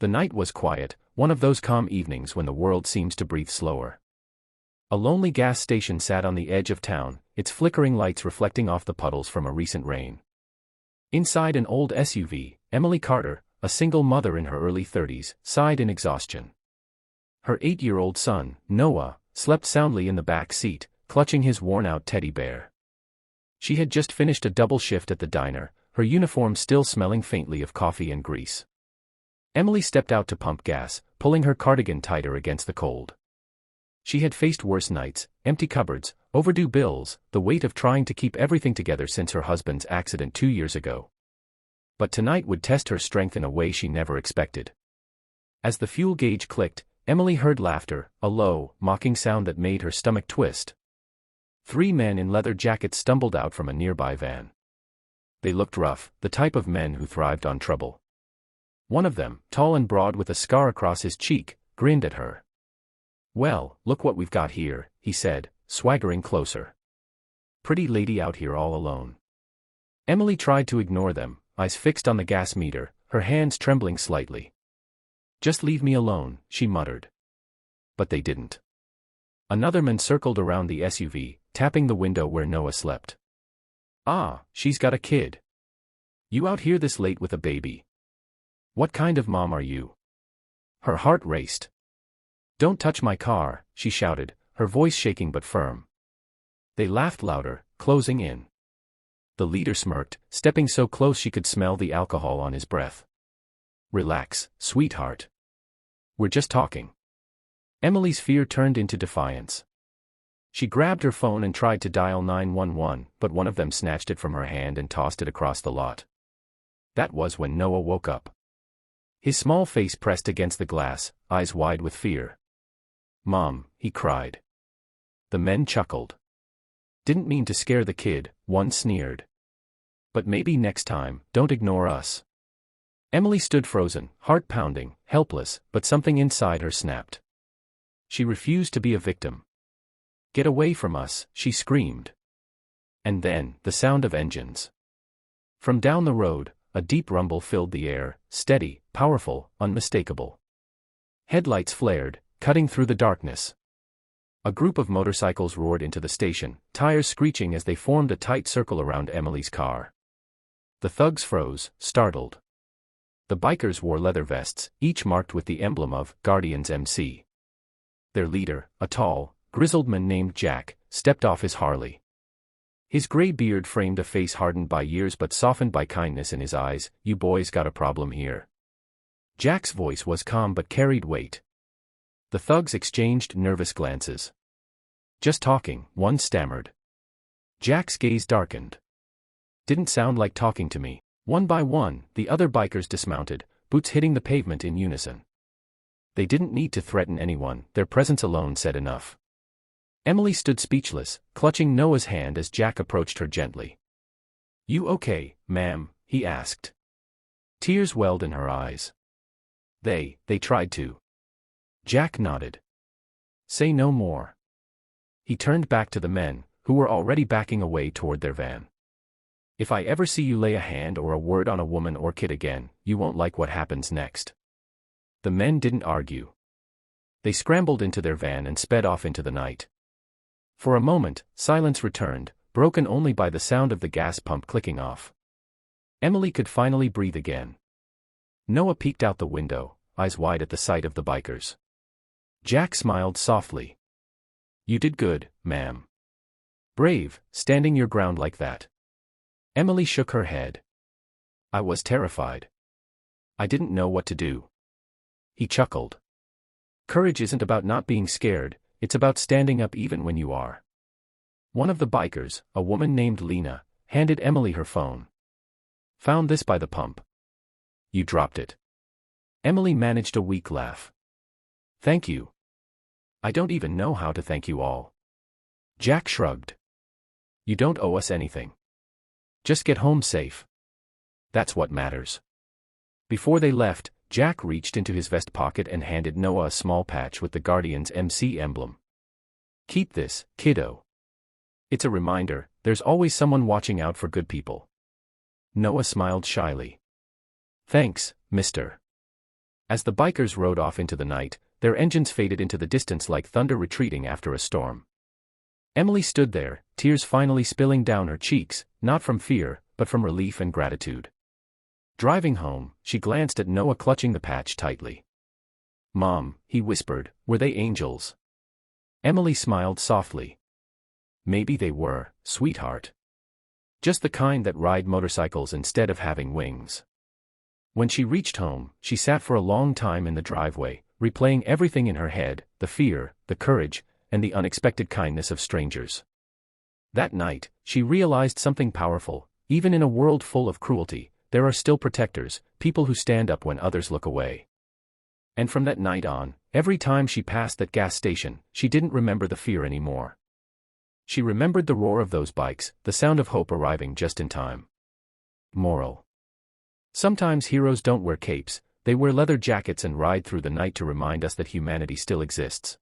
The night was quiet, one of those calm evenings when the world seems to breathe slower. A lonely gas station sat on the edge of town, its flickering lights reflecting off the puddles from a recent rain. Inside an old SUV, Emily Carter, a single mother in her early 30s, sighed in exhaustion. Her 8-year-old son, Noah, slept soundly in the back seat, clutching his worn-out teddy bear. She had just finished a double shift at the diner, her uniform still smelling faintly of coffee and grease. Emily stepped out to pump gas, pulling her cardigan tighter against the cold. She had faced worse nights, empty cupboards, overdue bills, the weight of trying to keep everything together since her husband's accident 2 years ago. But tonight would test her strength in a way she never expected. As the fuel gauge clicked, Emily heard laughter, a low, mocking sound that made her stomach twist. 3 men in leather jackets stumbled out from a nearby van. They looked rough, the type of men who thrived on trouble. One of them, tall and broad with a scar across his cheek, grinned at her. "Well, look what we've got here," he said, swaggering closer. "Pretty lady out here all alone." Emily tried to ignore them, eyes fixed on the gas meter, her hands trembling slightly. "Just leave me alone," she muttered. But they didn't. Another man circled around the SUV, tapping the window where Noah slept. "Ah, she's got a kid. You out here this late with a baby? What kind of mom are you?" Her heart raced. "Don't touch my car," she shouted, her voice shaking but firm. They laughed louder, closing in. The leader smirked, stepping so close she could smell the alcohol on his breath. "Relax, sweetheart. We're just talking." Emily's fear turned into defiance. She grabbed her phone and tried to dial 911, but one of them snatched it from her hand and tossed it across the lot. That was when Noah woke up. His small face pressed against the glass, eyes wide with fear. "Mom," he cried. The men chuckled. "Didn't mean to scare the kid," one sneered. "But maybe next time, don't ignore us." Emily stood frozen, heart pounding, helpless, but something inside her snapped. She refused to be a victim. "Get away from us," she screamed. And then, the sound of engines. From down the road, a deep rumble filled the air, steady, powerful, unmistakable. Headlights flared, cutting through the darkness. A group of motorcycles roared into the station, tires screeching as they formed a tight circle around Emily's car. The thugs froze, startled. The bikers wore leather vests, each marked with the emblem of Guardians MC. Their leader, a tall, grizzled man named Jack, stepped off his Harley. His gray beard framed a face hardened by years but softened by kindness in his eyes. "You boys got a problem here." Jack's voice was calm but carried weight. The thugs exchanged nervous glances. "Just talking," one stammered. Jack's gaze darkened. "Didn't sound like talking to me." One by one, the other bikers dismounted, boots hitting the pavement in unison. They didn't need to threaten anyone, their presence alone said enough. Emily stood speechless, clutching Noah's hand as Jack approached her gently. "You okay, ma'am?" he asked. Tears welled in her eyes. They tried to." Jack nodded. "Say no more." He turned back to the men, who were already backing away toward their van. "If I ever see you lay a hand or a word on a woman or kid again, you won't like what happens next." The men didn't argue. They scrambled into their van and sped off into the night. For a moment, silence returned, broken only by the sound of the gas pump clicking off. Emily could finally breathe again. Noah peeked out the window, eyes wide at the sight of the bikers. Jack smiled softly. "You did good, ma'am. Brave, standing your ground like that." Emily shook her head. "I was terrified. I didn't know what to do." He chuckled. "Courage isn't about not being scared, it's about standing up even when you are." One of the bikers, a woman named Lena, handed Emily her phone. "Found this by the pump." "You dropped it." Emily managed a weak laugh. "Thank you. I don't even know how to thank you all." Jack shrugged. "You don't owe us anything. Just get home safe. That's what matters." Before they left, Jack reached into his vest pocket and handed Noah a small patch with the Guardian's MC emblem. "Keep this, kiddo. It's a reminder, there's always someone watching out for good people." Noah smiled shyly. "Thanks, mister." As the bikers rode off into the night, their engines faded into the distance like thunder retreating after a storm. Emily stood there, tears finally spilling down her cheeks, not from fear, but from relief and gratitude. Driving home, she glanced at Noah clutching the patch tightly. "Mom," he whispered, "were they angels?" Emily smiled softly. "Maybe they were, sweetheart. Just the kind that ride motorcycles instead of having wings." When she reached home, she sat for a long time in the driveway, replaying everything in her head, the fear, the courage, and the unexpected kindness of strangers. That night, she realized something powerful: even in a world full of cruelty, there are still protectors, people who stand up when others look away. And from that night on, every time she passed that gas station, she didn't remember the fear anymore. She remembered the roar of those bikes, the sound of hope arriving just in time. Moral: sometimes heroes don't wear capes, they wear leather jackets and ride through the night to remind us that humanity still exists.